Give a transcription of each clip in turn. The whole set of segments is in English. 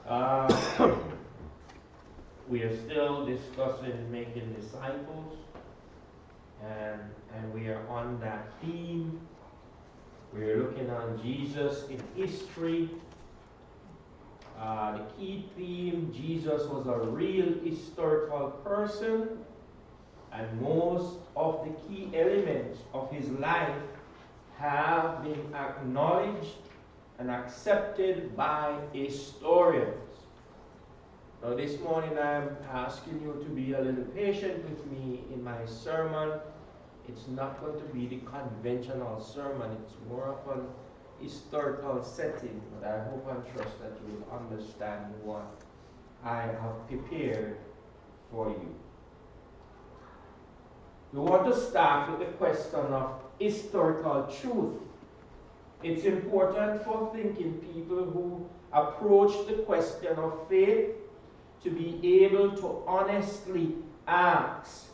Uh, we are still discussing making disciples, and we are on that theme. We are looking on Jesus in history. The key theme, Jesus was a real historical person, and most of the key elements of his life have been acknowledged and accepted by historians. Now this morning I'm asking you to be a little patient with me in my sermon. It's not going to be the conventional sermon, it's more of an historical setting, but I hope and trust that you will understand what I have prepared for you. We want to start with the question of historical truth. It's important for thinking people who approach the question of faith to be able to honestly ask,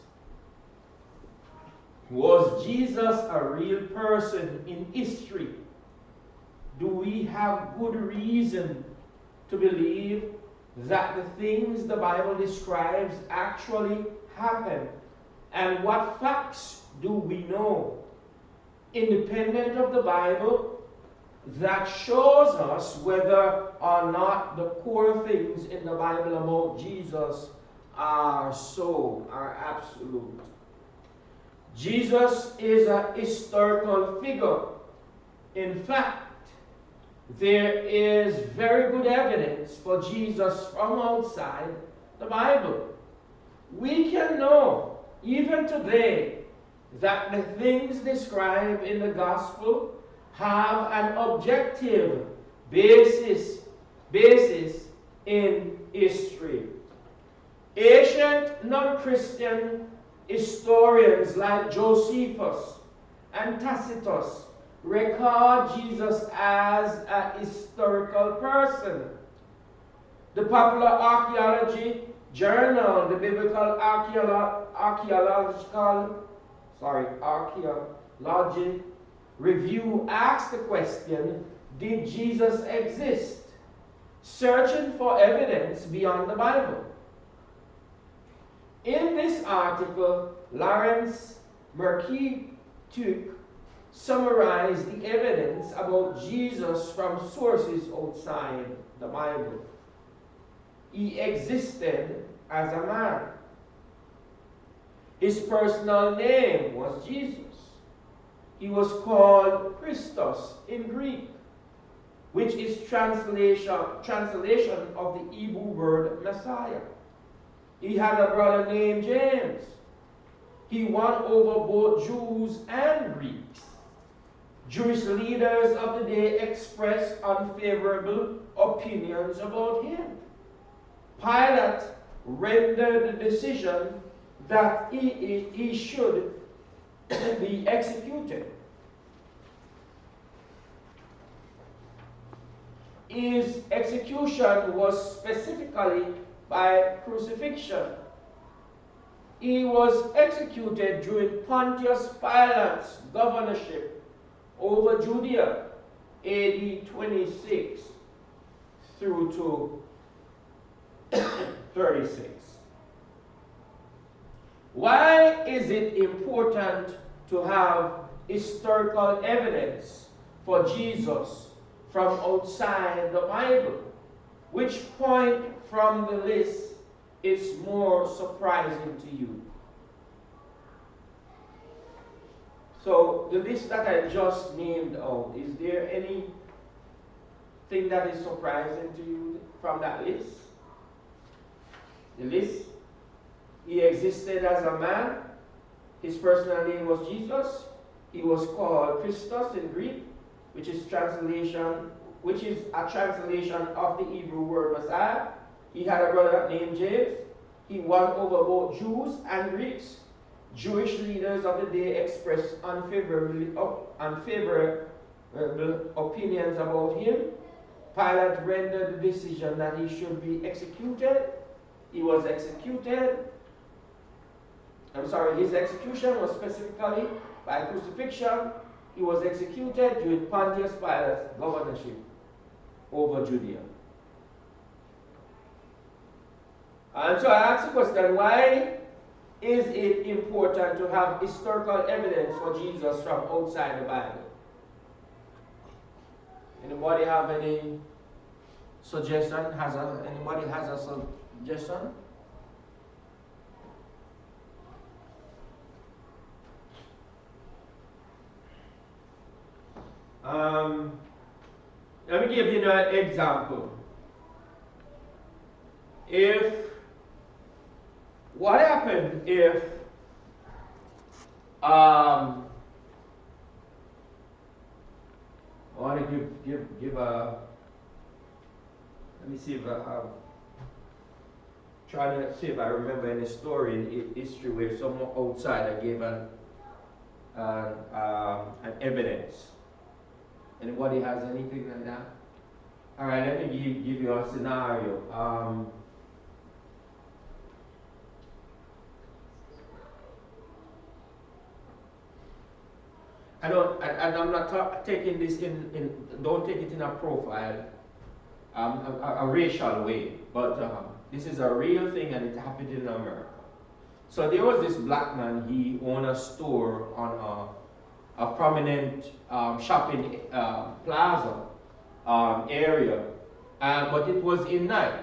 was Jesus a real person in history? Do we have good reason to believe that the things the Bible describes actually happened? And what facts do we know, independent of the Bible, that shows us whether or not the core things in the Bible about Jesus are absolute? Jesus is a historical figure. In fact, there is very good evidence for Jesus from outside the Bible. We can know, even today, that the things described in the gospel have an objective basis in history. Ancient non-Christian historians like Josephus and Tacitus record Jesus as a historical person. The popular archaeology journal, the Biblical Archaeology Review, asks the question, did Jesus exist? Searching for evidence beyond the Bible. In this article, Lawrence McKeetuck summarized the evidence about Jesus from sources outside the Bible. He existed as a man. His personal name was Jesus. He was called Christos in Greek, which is translation of the Hebrew word Messiah. He had a brother named James. He won over both Jews and Greeks. Jewish leaders of the day expressed unfavorable opinions about him. Pilate rendered the decision that he should be executed. His execution was specifically by crucifixion. He was executed during Pontius Pilate's governorship over Judea, AD 26 through to 36. Why is it important to have historical evidence for Jesus from outside the Bible? Which point from the list is more surprising to you? So the list that I just named out, is there anything that is surprising to you from that list? The list? He existed as a man. His personal name was Jesus. He was called Christos in Greek, which is a translation of the Hebrew word Messiah. He had a brother named James. He won over both Jews and Greeks. Jewish leaders of the day expressed unfavorable opinions about him. Pilate rendered the decision that he should be executed. He was executed. His execution was specifically by crucifixion. He was executed during Pontius Pilate's governorship over Judea. And so I ask the question, why is it important to have historical evidence for Jesus from outside the Bible? Anybody have any suggestion? Anybody has a suggestion? Let me give you an example. What happened if I want to give a, let me see if I'm trying to see if I remember any story in history where someone outsider gave an evidence. Anybody has anything like that? All right, let me give you a scenario. I'm not taking this don't take it in a profile, a racial way, but this is a real thing and it happened in America. So there was this black man, he owned a store on a prominent shopping plaza area, but it was in night.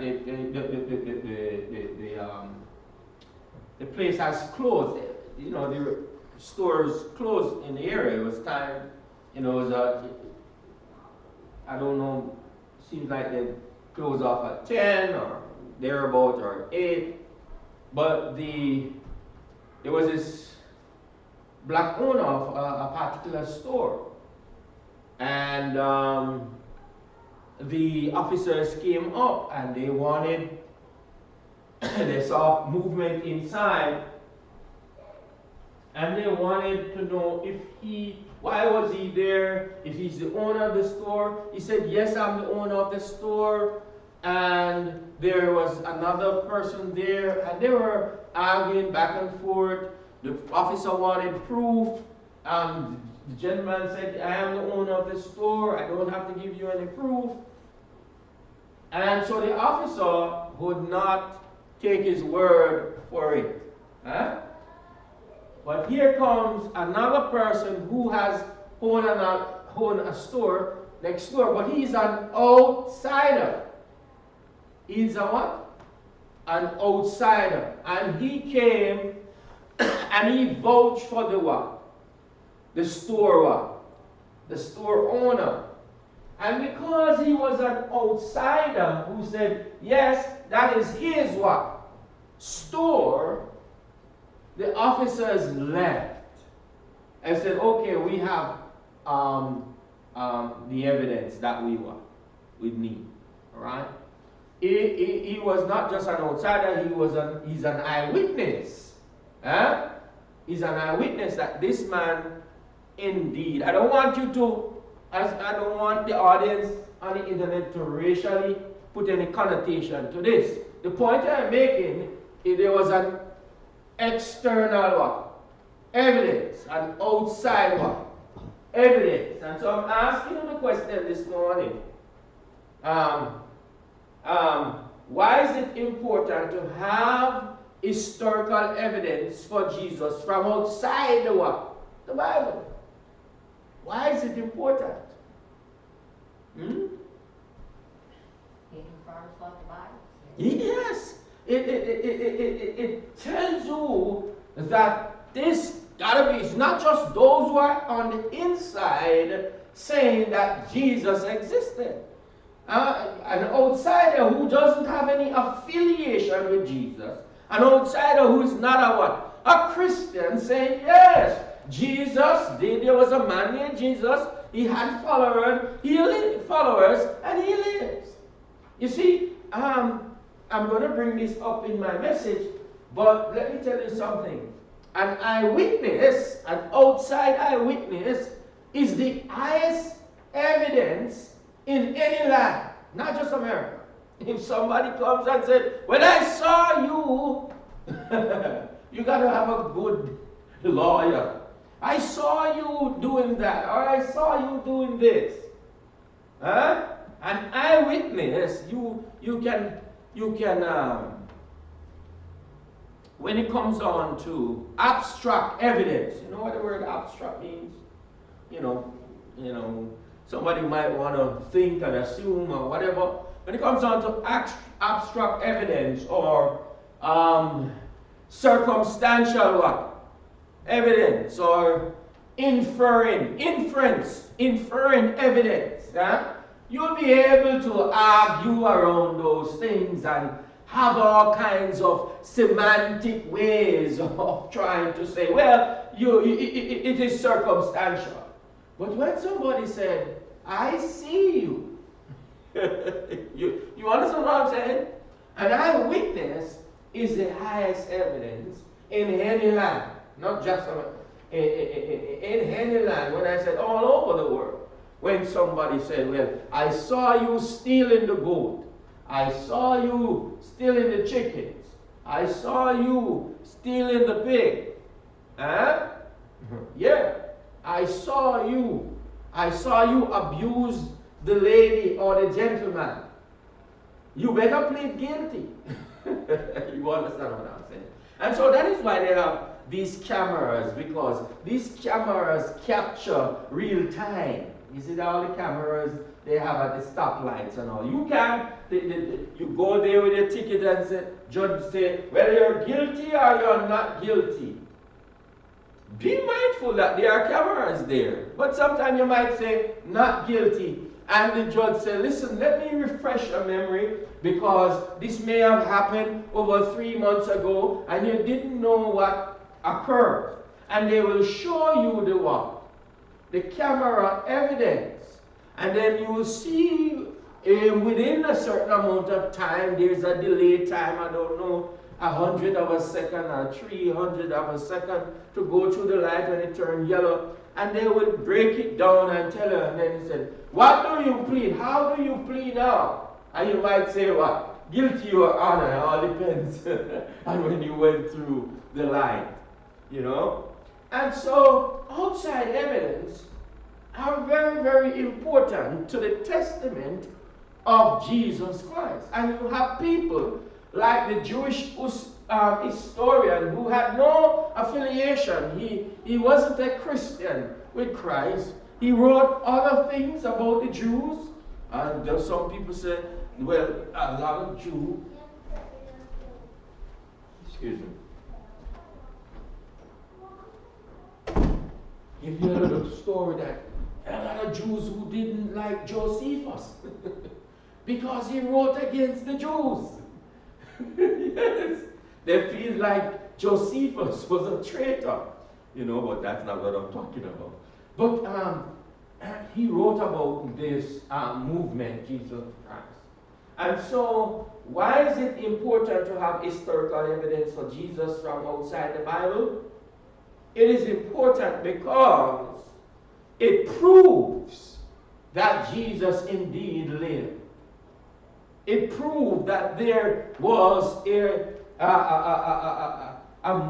The place has closed. You know, the stores closed in the area. It was time. You know, it was I don't know. Seems like they closed off at 10 or thereabout or 8. But there was this black owner of a particular store, and the officers came up and they wanted, they saw movement inside, and they wanted to know why was he there, if he's the owner of the store. He said, yes, I'm the owner of the store, and there was another person there, and they were arguing back and forth. The officer wanted proof. The gentleman said, I am the owner of the store, I don't have to give you any proof. And so the officer would not take his word for it. Huh? But here comes another person who has owned a store next door, but he's an outsider. He's a what? An outsider. And he came and he vouched for the what? The store what? The store owner. And because he was an outsider who said, yes, that is his what? Store, the officers left and said, okay, we have the evidence that we need. All right? He was not just an outsider, he's an eyewitness. Huh? He's an eyewitness that this man indeed, I don't want the audience on the internet to racially put any connotation to this. The point I'm making is there was an external what? Evidence, an outside what? Evidence. And so I'm asking you the question this morning. Why is it important to have historical evidence for Jesus from outside the what? The Bible. Why is it important? It confirms what the Bible says. Yes. It tells you that this gotta be, it's not just those who are on the inside saying that Jesus existed. An outsider who doesn't have any affiliation with Jesus, an outsider who is not a what? A Christian saying, yes, Jesus did. There was a man named Jesus. He had followers, and he lives. You see, I'm going to bring this up in my message, but let me tell you something. An eyewitness, an outside eyewitness, is the highest evidence in any land, not just America. If somebody comes and says, when I saw you, you got to have a good lawyer. I saw you doing that, or I saw you doing this. Huh? An eyewitness, you can when it comes on to abstract evidence, you know what the word abstract means? You know, somebody might want to think and assume or whatever. When it comes down to abstract evidence or circumstantial what? Evidence or inferring evidence, you'll be able to argue around those things and have all kinds of semantic ways of trying to say, well, it is circumstantial. But when somebody said, I see you, you understand what I'm saying? An eyewitness is the highest evidence in any land, not just in any land. When I said all over the world, when somebody said, well, I saw you stealing the goat, I saw you stealing the chickens, I saw you stealing the pig, huh? Yeah, I saw you abuse the lady or the gentleman. You better plead guilty. You understand what I'm saying? And so that is why they have these cameras, because these cameras capture real time. You see all the cameras they have at the stoplights and all. You can't, you go there with your ticket and say, judge say, well, you're guilty or you're not guilty. Be mindful that there are cameras there. But sometimes you might say, not guilty. And the judge said, listen, let me refresh your memory because this may have happened over 3 months ago and you didn't know what occurred. And they will show you the what? The camera evidence. And then you will see within a certain amount of time, there's a delay time, I don't know, 100 of a second or 300 of a second to go through the light when it turns yellow. And they will break it down and tell her, and then he said, what do you plead? How do you plead now? And you might say what? Guilty or honor, it all depends on when you went through the line, you know. And so outside evidence are very, very important to the testament of Jesus Christ. And you have people like the Jewish historian who had no affiliation. He wasn't a Christian with Christ. He wrote other things about the Jews. And there's some people say, well, a lot of Jews, excuse me, give you a little story that a lot of Jews who didn't like Josephus because he wrote against the Jews. Yes, they feel like Josephus was a traitor, you know, but that's not what I'm talking about. But he wrote about this movement, Jesus Christ. And so, why is it important to have historical evidence for Jesus from outside the Bible? It is important because it proves that Jesus indeed lived. It proved that there was a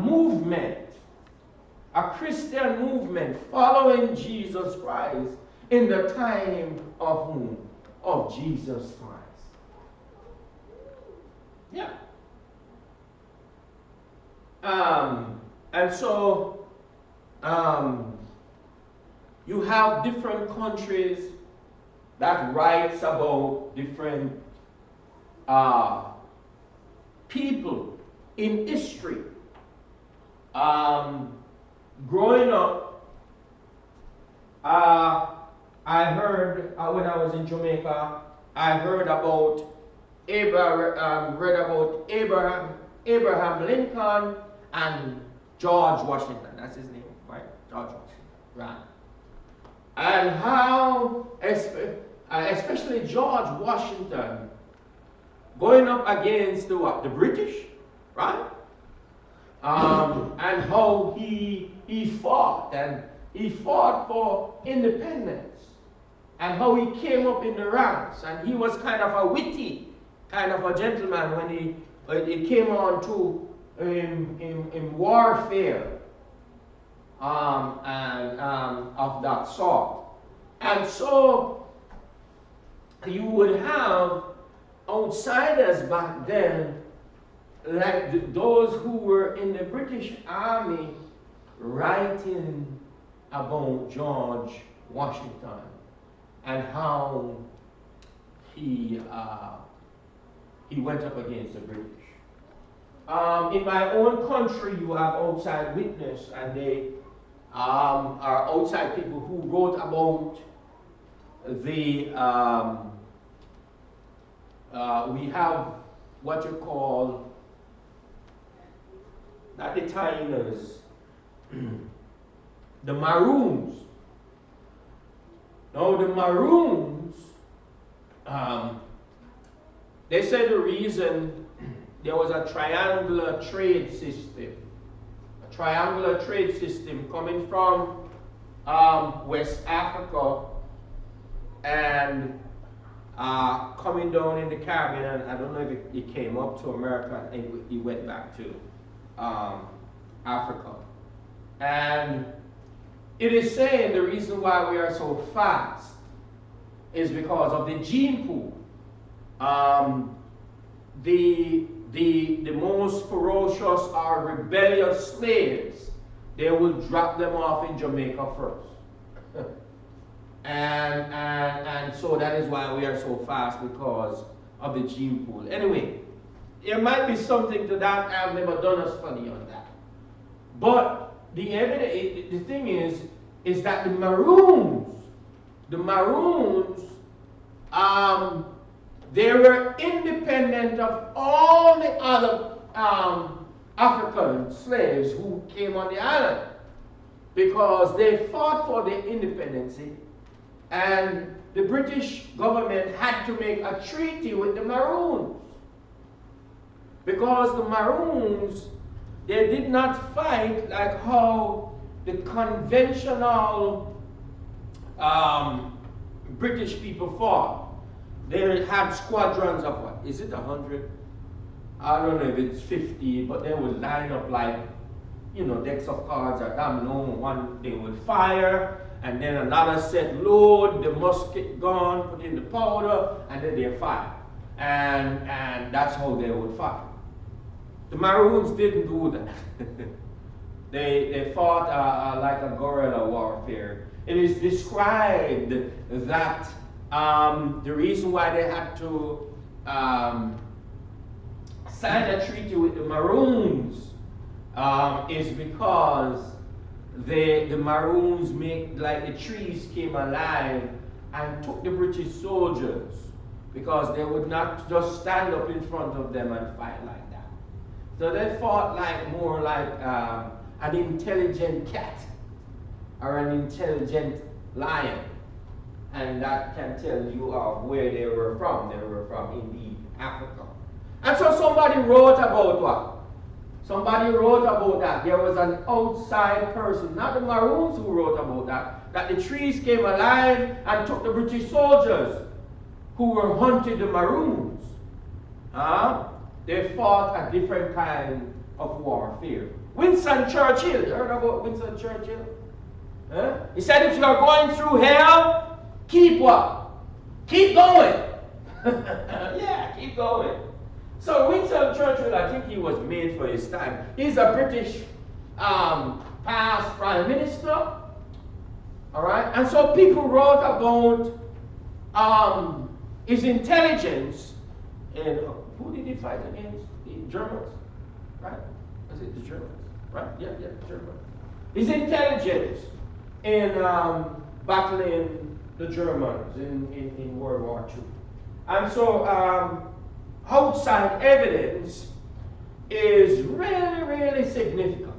movement, a Christian movement following Jesus Christ in the time of whom? Of Jesus Christ. Yeah. And so you have different countries that writes about different people in history. Growing up, I heard when I was in Jamaica, I heard about read about Abraham Lincoln and George Washington. That's his name, right? George Washington, right? And how, especially George Washington, going up against the what? The British, right? And how he fought, and he fought for independence, and how he came up in the ranks, and he was kind of a witty kind of a gentleman when he came on to in warfare and of that sort. And so you would have outsiders back then, like those who were in the British Army writing about George Washington and how he went up against the British. In my own country, you have outside witness, and they are outside people who wrote about the we have what you call, not the Taínos, the Maroons. Now the Maroons, they said the reason there was a triangular trade system. A triangular trade system coming from West Africa and coming down in the Caribbean. I don't know if it came up to America and it went back to Africa. And it is saying the reason why we are so fast is because of the gene pool. The most ferocious or rebellious slaves, they will drop them off in Jamaica first. and so that is why we are so fast, because of the gene pool. Anyway, there might be something to that. I've never done a study on that. But the evidence, the thing is that the Maroons, they were independent of all the other African slaves who came on the island, because they fought for their independence, and the British government had to make a treaty with the Maroons, because the Maroons, they did not fight like how the conventional British people fought. They had squadrons of what? Is it 100? I don't know if it's 50, but they would line up like, you know, decks of cards or domino. One they would fire, and then another set load the musket gun, put in the powder, and then they fire. And that's how they would fight. The Maroons didn't do that. They fought like a guerrilla warfare. It is described that the reason why they had to sign a treaty with the Maroons is because the Maroons make like the trees came alive and took the British soldiers, because they would not just stand up in front of them and fight like that. So they fought like more like an intelligent cat or an intelligent lion. And that can tell you of where they were from. They were from, indeed, Africa. And so somebody wrote about what? Somebody wrote about that. There was an outside person, not the Maroons who wrote about that the trees came alive and took the British soldiers who were hunting the Maroons. They fought a different kind of warfare. Winston Churchill, you heard about Winston Churchill? He said, if you are going through hell, keep what? Keep going. Yeah, keep going. So Winston Churchill, I think he was made for his time. He's a British past prime minister. All right? And so people wrote about his intelligence. And who did he fight against? The Germans, right? Was it the Germans? Right? Yeah, Germans. His intelligence in battling the Germans in World War II. And so outside evidence is really, really significant.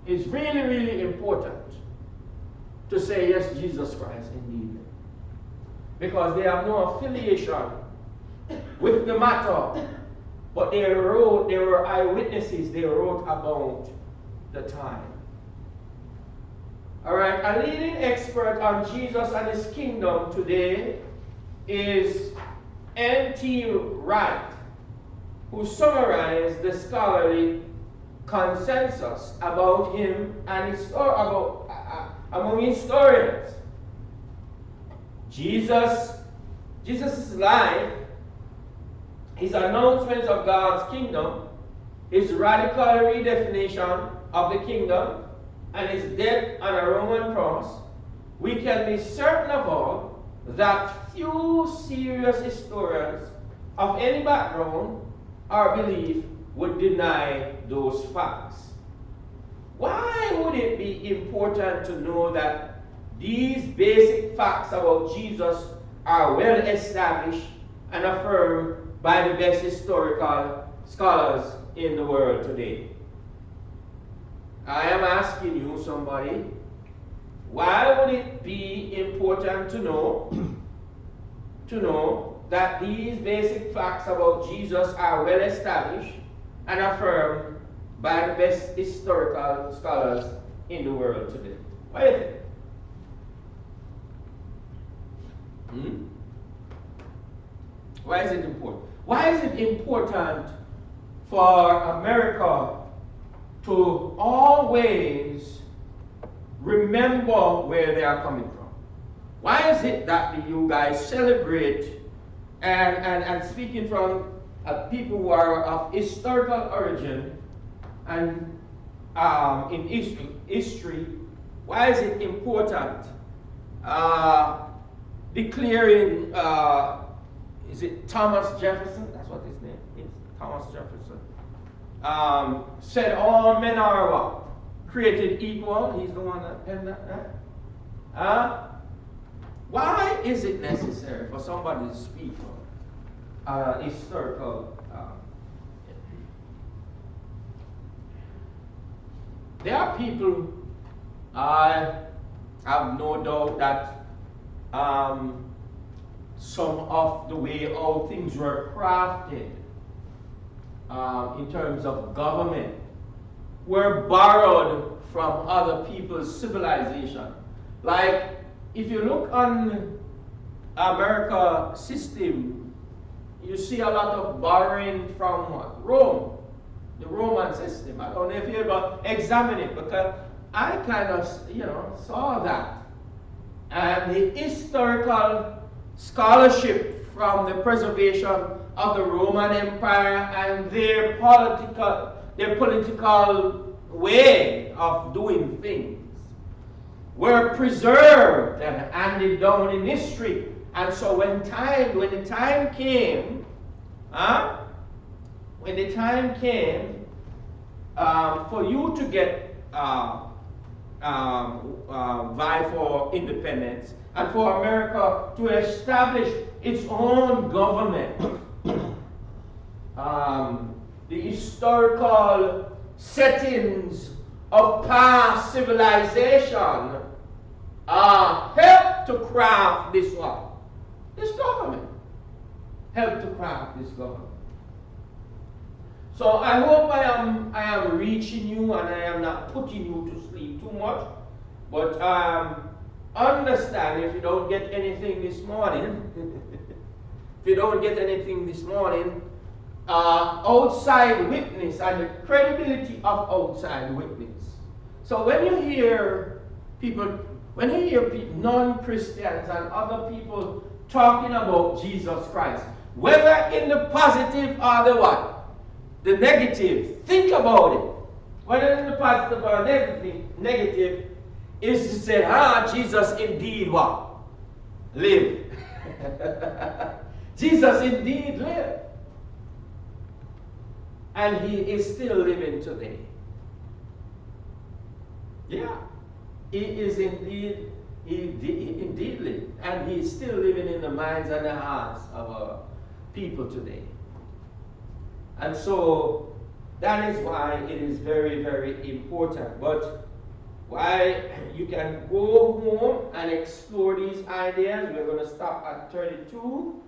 It's really, really important to say, yes, Jesus Christ indeed. Because they have no affiliation with the matter, but they were eyewitnesses, they wrote about the time. All right, a leading expert on Jesus and his kingdom today is N.T. Wright, who summarized the scholarly consensus about him and among historians. Jesus' life his announcement of God's kingdom, his radical redefinition of the kingdom, and his death on a Roman cross, we can be certain of all that few serious historians of any background or belief would deny those facts. Why would it be important to know that these basic facts about Jesus are well established and affirmed by the best historical scholars in the world today? I am asking you, somebody, why would it be important to know that these basic facts about Jesus are well established and affirmed by the best historical scholars in the world today? Why is it? Why is it important? Why is it important for America to always remember where they are coming from? Why is it that you guys celebrate and speaking from people who are of historical origin and in history, why is it important declaring, is it Thomas Jefferson? That's what his name is, Thomas Jefferson. Said all men are what? Created equal. He's the one that penned that. Why is it necessary for somebody to speak on historical? There are people, I have no doubt that some of the way how things were crafted in terms of government were borrowed from other people's civilization. Like, if you look on America system, you see a lot of borrowing from what? Rome, the Roman system. I don't know if you ever examine it, because I kind of, saw that. And the historical scholarship from the preservation of the Roman Empire and their political way of doing things were preserved and handed down in history. And so when the time came for you to get vie for independence and for America to establish its own government, the historical settings of past civilization help to craft this one. This government. Help to craft this government. So I hope I am reaching you and I am not putting you to sleep too much. But understand, if you don't get anything this morning, outside witness and the credibility of outside witness. So when you hear non-Christians and other people talking about Jesus Christ, whether in the positive or the what? The negative, think about it. Whether in the positive or negative, is to say, Jesus indeed what? Lived. Jesus indeed lived. And he is still living today. Yeah. He is indeed, he indeed lived. And he is still living in the minds and the hearts of our people today. And so that is why it is very, very important. But why you can go home and explore these ideas. We're going to stop at 32.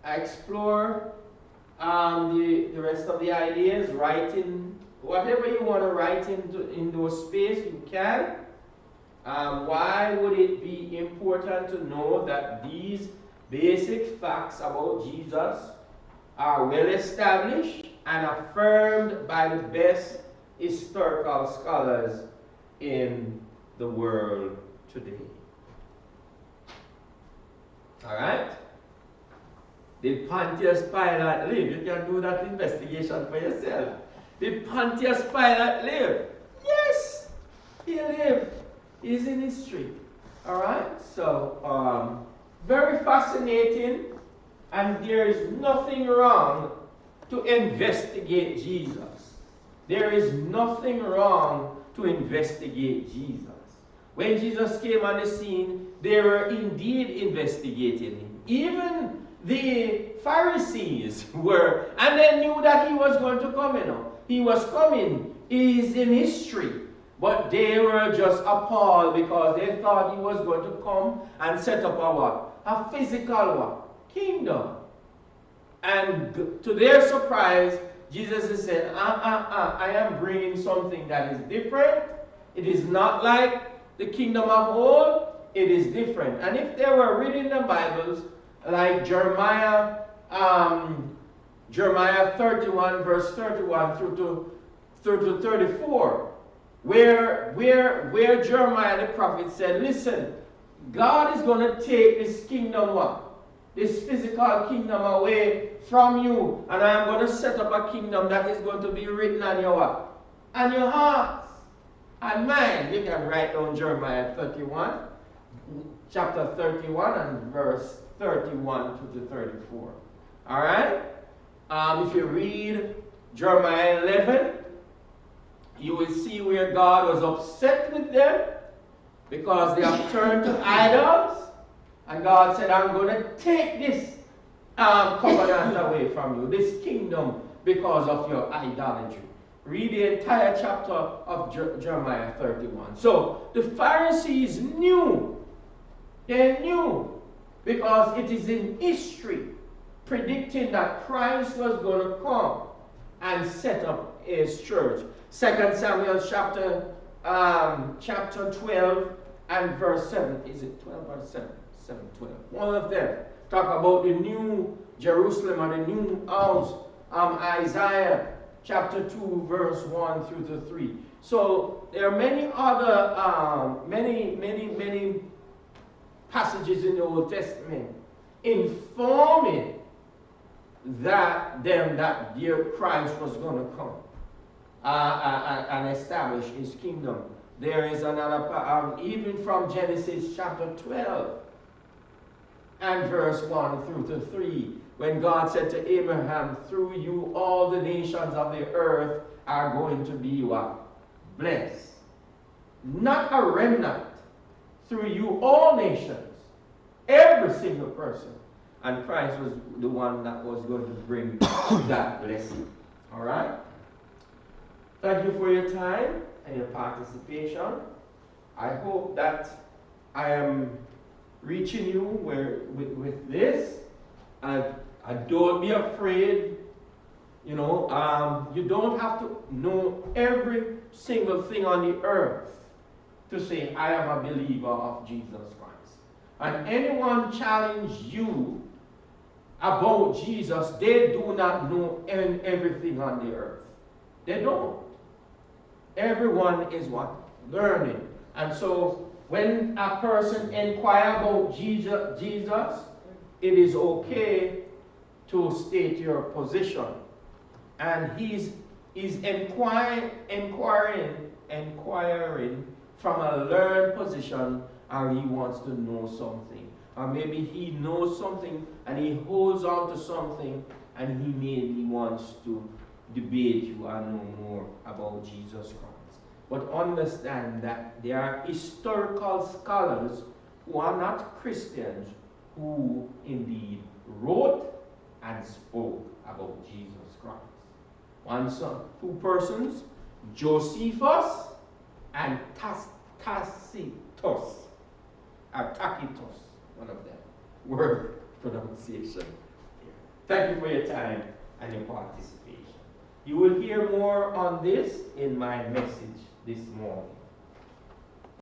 Explore the rest of the ideas. Writing whatever you want to write in those space, you can. Why would it be important to know that these basic facts about Jesus are well established and affirmed by the best historical scholars in the world today? All right? Did Pontius Pilate live? You can do that investigation for yourself. Did Pontius Pilate live? Yes, he lived. He's in history. Alright? So, very fascinating. And there is nothing wrong to investigate Jesus. There is nothing wrong to investigate Jesus. When Jesus came on the scene, they were indeed investigating him. Even the Pharisees were, and they knew that he was going to come, He was coming. He is in history. But they were just appalled because they thought he was going to come and set up a what? A physical what? Kingdom. And to their surprise, Jesus is saying, I am bringing something that is different. It is not like the kingdom of old. It is different. And if they were reading the Bibles, like Jeremiah 31, verse 31 through to 34, where Jeremiah the prophet said, listen, God is going to take this kingdom what? This physical kingdom away from you, and I am going to set up a kingdom that is going to be written on your what? On your hearts and mind. You can write down Jeremiah 31, chapter 31 and verse 31 to 34. Alright? If you read Jeremiah 11, you will see where God was upset with them because they have turned to idols. And God said, I'm going to take this covenant away from you, this kingdom, because of your idolatry. Read the entire chapter of Jeremiah 31. So the Pharisees knew. They knew. Because it is in history predicting that Christ was going to come and set up his church. 2 Samuel chapter 12 and verse 7. Is it 12 or 7? 7:12. One of them talk about the new Jerusalem or the new house. Isaiah chapter 2 verse 1 through to 3. So there are many other many passages in the Old Testament informing that dear Christ was going to come and establish his kingdom. There is another even from Genesis chapter 12 and verse 1 through to 3, when God said to Abraham, through you all the nations of the earth are going to be what? Blessed. Not a remnant. Through you all nations. Every single person. And Christ was the one that was going to bring that blessing. Alright? Thank you for your time and your participation. I hope that I am reaching you with this. And don't be afraid. You don't have to know every single thing on the earth to say, I am a believer of Jesus Christ. And anyone challenge you about Jesus, they do not know everything on the earth. They don't. Everyone is what? Learning. And so when a person inquires about Jesus, it is okay to state your position. And he's inquiring from a learned position, or he wants to know something. Or maybe he knows something and he holds on to something and he maybe wants to debate you and know more about Jesus Christ. But understand that there are historical scholars who are not Christians who indeed wrote and spoke about Jesus Christ. Two persons, Josephus and Tacitus, one of them. Word pronunciation. Thank you for your time and your participation. You will hear more on this in my message this morning.